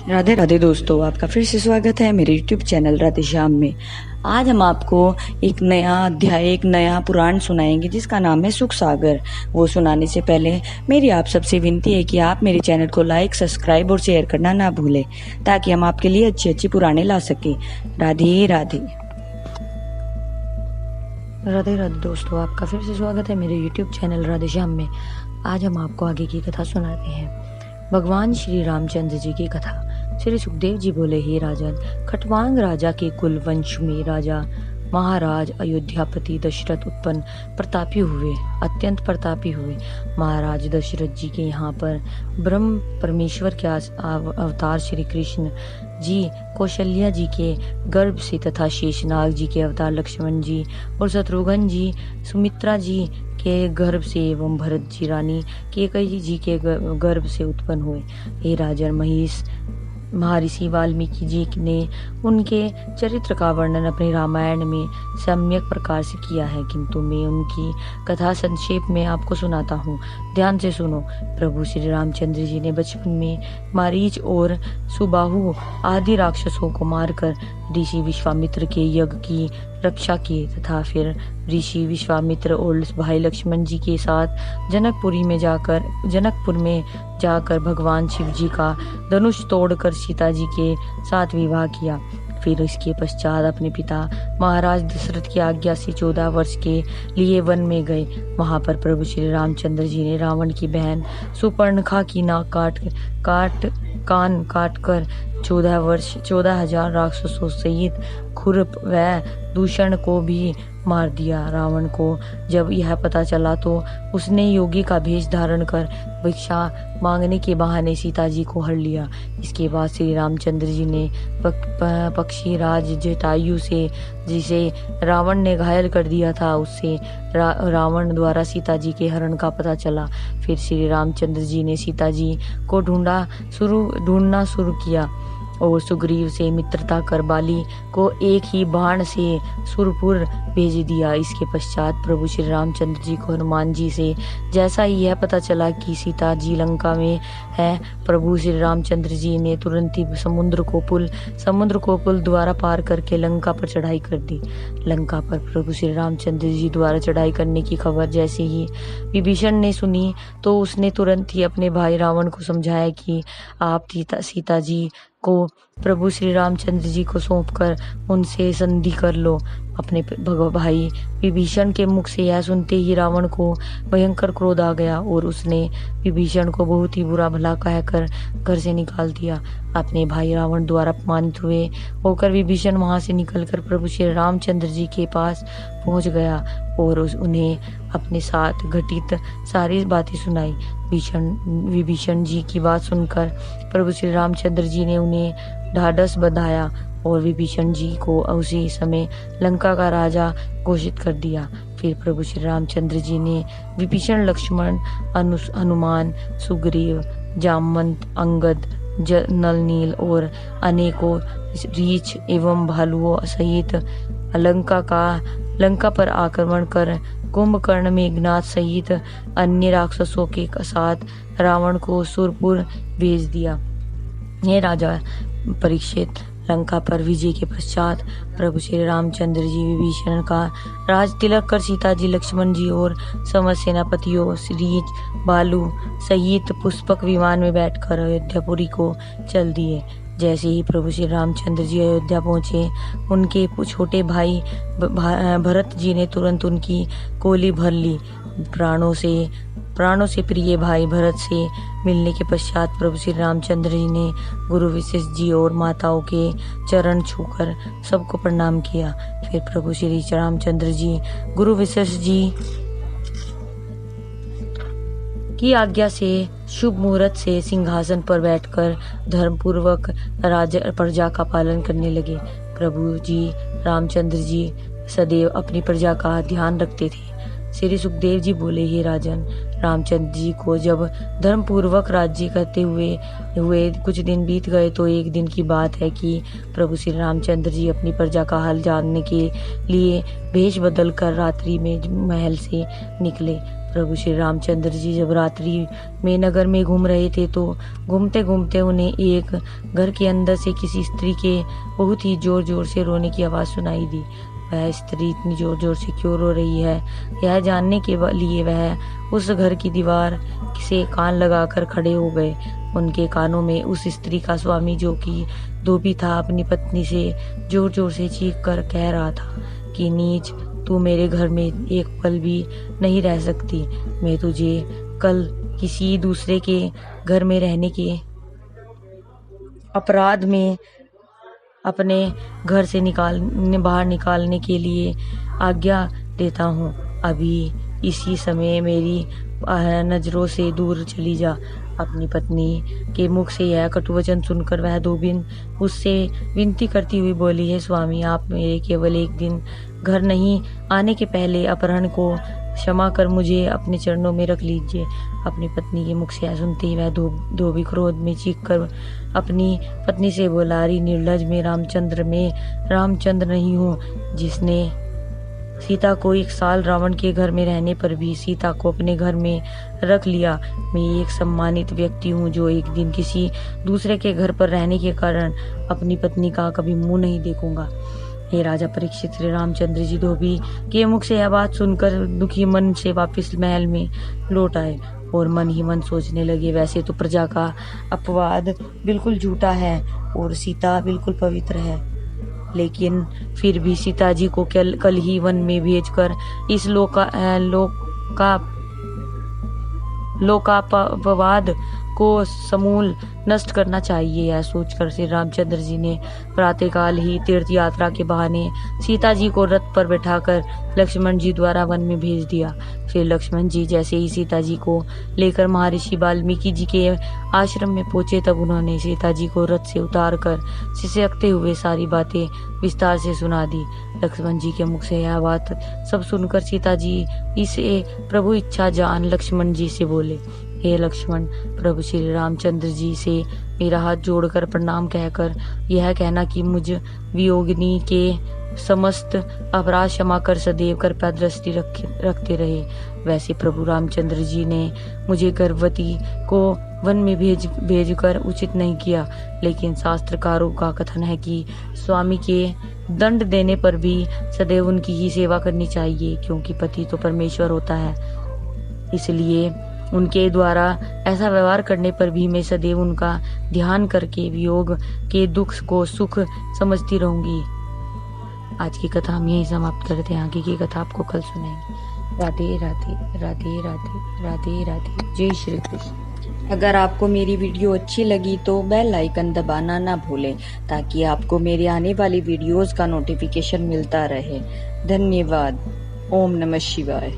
राधे राधे दोस्तों, आपका फिर से स्वागत है मेरे YouTube चैनल राधे श्याम में। आज हम आपको एक नया अध्याय, एक नया पुराण सुनाएंगे जिसका नाम है सुख सागर। वो सुनाने से पहले मेरी आप सबसे विनती है कि आप मेरे चैनल को लाइक, सब्सक्राइब और शेयर करना ना भूलें, ताकि हम आपके लिए अच्छी अच्छी पुराने ला सकें। राधे राधे। राधे राधे दोस्तों, आपका फिर से स्वागत है मेरे YouTube चैनल राधे श्याम में। आज हम आपको आगे की कथा सुनाते हैं, भगवान श्री रामचंद्र जी की कथा। श्री सुखदेव जी बोले, हे राजन, खटवांग राजा के कुल वंश में राजा महाराज अयोध्यापति दशरथ उत्पन्न प्रतापी हुए, अत्यंत प्रतापी हुए। महाराज दशरथ जी के यहाँ पर ब्रह्म परमेश्वर के अवतार श्री कृष्ण जी, कौशल्या जी के गर्भ से तथा शेषनाग जी के अवतार लक्ष्मण जी और शत्रुघ्न जी सुमित्रा जी के गर्भ से एवं भरत जी रानी कैकेयी जी के गर्भ से उत्पन्न हुए। हे राजन, महर्षि वाल्मीकि जी ने उनके चरित्र का वर्णन अपने रामायण में सम्यक प्रकार से किया है, किंतु मैं उनकी कथा संक्षेप में आपको सुनाता हूँ। ध्यान से सुनो। प्रभु श्री रामचंद्र जी ने बचपन में मारीच और सुबाहु आदि राक्षसों को मारकर ऋषि विश्वामित्र के यज्ञ की रक्षा की तथा फिर ऋषि विश्वामित्र और भाई लक्ष्मण जी के साथ जनकपुर में जाकर भगवान शिव जी का धनुष तोड़कर सीता जी के साथ विवाह किया। फिर इसके पश्चात अपने पिता महाराज दशरथ की आज्ञा से 14 वर्ष के लिए वन में गए। वहां पर प्रभु श्री रामचंद्र जी ने रावण की बहन सुपर्णखा की नाक कान काट कर 14,000 राक्षसों सहित खुरप व दूषण को भी मार दिया। रावण को जब यह पता चला तो उसने योगी का भेष धारण कर भिक्षा मांगने के बहाने सीता जी को हर लिया। इसके बाद श्री रामचंद्र जी ने पक्षी राज जटायु से, जिसे रावण ने घायल कर दिया था, उससे रावण द्वारा सीता जी के हरण का पता चला। फिर श्री रामचंद्र जी ने सीता जी को ढूंढना शुरू किया और सुग्रीव से मित्रता कर बाली को एक ही बाण से सुरपुर भेज दिया। इसके पश्चात प्रभु श्री रामचंद्र जी को हनुमान जी से जैसा ही यह पता चला कि सीता जी लंका में है, प्रभु श्री रामचंद्र जी ने तुरंत ही समुद्र को पुल द्वारा पार करके लंका पर चढ़ाई कर दी। लंका पर प्रभु श्री रामचंद्र जी द्वारा चढ़ाई करने की खबर जैसे ही विभीषण ने सुनी तो उसने तुरंत ही अपने भाई रावण को समझाया कि आप सीता जी को प्रभु श्री रामचंद्र जी को सौंपकर उनसे संधि कर लो। अपने भाई विभीषण के मुख से यह सुनते ही रावण को भयंकर क्रोध आ गया और उसने विभीषण को बहुत ही बुरा भला कहकर घर से निकाल दिया। अपने भाई रावण द्वारा अपमानित होकर विभीषण वहां से निकलकर प्रभु श्री रामचंद्र जी के पास पहुंच गया और उन्हें अपने साथ घटित सारी बातें सुनाई। विभीषण जी की बात सुनकर प्रभु श्री रामचंद्र जी ने उन्हें ढाढ़स बंधाया और विभीषण जी को उसी समय लंका का राजा घोषित कर दिया। फिर प्रभु श्री रामचंद्र जी ने विभीषण, लक्ष्मण, हनुमान, सुग्रीव, जामवंत, अंगद, नल और अनेकों रीछ एवं भालुओं सहित लंका पर आक्रमण कर कुंभकर्ण, मेघनाथ सहित अन्य राक्षसों के साथ रावण को सुरपुर भेज दिया। ये राजा परीक्षित, लंका पर विजय के पश्चात प्रभु श्री रामचंद्र जी विभीषण का राज तिलक कर सीता जी, लक्ष्मण जी और समस्त सेनापतियों, रीछ, भालू सहित पुष्पक विमान में बैठकर अयोध्यापुरी को चल दिए। जैसे ही प्रभु श्री रामचंद्र जी अयोध्या पहुंचे, उनके छोटे भाई भरत जी ने तुरंत उनकी कोली भर ली। प्राणों से प्रिय भाई भरत से मिलने के पश्चात प्रभु श्री रामचंद्र जी ने गुरु वशिष्ठ जी और माताओं के चरण छूकर सबको प्रणाम किया। फिर प्रभु श्री रामचंद्र जी गुरु वशिष्ठ जी की आज्ञा से शुभ मुहूर्त से सिंहासन पर बैठकर धर्मपूर्वक प्रजा का पालन करने लगे। प्रभु जी रामचंद्र जी सदैव अपनी प्रजा का ध्यान रखते थे। श्री सुखदेव जी बोले, हे राजन, रामचंद्र जी को जब धर्मपूर्वक राज्य करते हुए कुछ दिन बीत गए तो एक दिन की बात है कि प्रभु श्री रामचंद्र जी अपनी प्रजा का हाल जानने के लिए भेष बदल कर रात्रि में महल से निकले। प्रभु श्री रामचंद्र जी जब रात्रि में नगर में घूम रहे थे तो घूमते घूमते उन्हें एक घर के अंदर से किसी स्त्री के बहुत ही जोर जोर से रोने की आवाज़ सुनाई दी। वह स्त्री इतनी जोर जोर से क्यों रो रही है, यह जानने के लिए वह उस घर की दीवार से कान लगाकर खड़े हो गए। उनके कानों में उस स्त्री का स्वामी, जो कि धोबी था, अपनी पत्नी से जोर जोर से चीख कर कह रहा था कि नीच, तू मेरे घर में एक पल भी नहीं रह सकती। मैं तुझे कल किसी दूसरे के घर में रहने के अपराध में अपने घर से बाहर निकालने के लिए आज्ञा देता हूँ। अभी इसी समय मेरी नजरों से दूर चली जा। अपनी पत्नी के मुख से यह कटुवचन सुनकर वह धोबिन उससे विनती करती हुई बोली, है स्वामी, आप मेरे केवल एक दिन घर नहीं आने के पहले अपहरण को क्षमा कर मुझे अपने चरणों में रख लीजिए। अपनी पत्नी के मुख से यह सुनते ही वह धोबी क्रोध में चीख कर अपनी पत्नी से बोला, अरे निर्लज, मैं रामचंद्र नहीं हूँ जिसने सीता को 1 साल रावण के घर में रहने पर भी सीता को अपने घर में रख लिया। मैं एक सम्मानित व्यक्ति हूँ जो एक दिन किसी दूसरे के घर पर रहने के कारण अपनी पत्नी का कभी मुंह नहीं देखूंगा। हे राजा परीक्षित, श्री रामचंद्र जी धोबी के मुख से यह बात सुनकर दुखी मन से वापस महल में लौट आए और मन ही मन सोचने लगे, वैसे तो प्रजा का अपवाद बिल्कुल झूठा है और सीता बिल्कुल पवित्र है, लेकिन फिर भी सीता जी को कल ही वन में भेजकर इस लोकापवाद को समूल नष्ट करना चाहिए। यह सोचकर श्री रामचंद्र जी ने प्रातःकाल ही तीर्थ यात्रा के बहाने सीता जी को रथ पर बैठाकर लक्ष्मण जी द्वारा वन में भेज दिया। फिर लक्ष्मण जी जैसे ही सीता जी को लेकर महर्षि वाल्मीकि जी के आश्रम में पहुंचे, तब उन्होंने सीता जी को रथ से उतार कर सिसकते हुए सारी बातें विस्तार से सुना दी। लक्ष्मण जी के मुख से यह बात सब सुनकर सीता जी इसे प्रभु इच्छा जान लक्ष्मण जी से बोले, हे लक्ष्मण, प्रभु श्री रामचंद्र जी से मेरा हाथ जोड़कर प्रणाम कहकर यह कहना कि मुझ वियोगिनी के समस्त अपराध क्षमा कर सदैव कृपा दृष्टि रखते रहे। वैसे प्रभु रामचंद्र जी ने मुझे गर्भवती को वन में भेजकर उचित नहीं किया, लेकिन शास्त्रकारों का कथन है कि स्वामी के दंड देने पर भी सदैव उनकी ही सेवा करनी चाहिए, क्योंकि पति तो परमेश्वर होता है। इसलिए उनके द्वारा ऐसा व्यवहार करने पर भी मैं सदैव उनका ध्यान करके वियोग के दुख को सुख समझती रहूंगी। आज की कथा हम यही समाप्त करते हैं, आगे की कथा आपको कल सुनाएंगे। राधे राधे राधे राधे राधे राधे, जय श्री कृष्ण। अगर आपको मेरी वीडियो अच्छी लगी तो बेल आइकन दबाना ना भूलें, ताकि आपको मेरे आने वाली वीडियोस का नोटिफिकेशन मिलता रहे। धन्यवाद। ओम नमः शिवाय।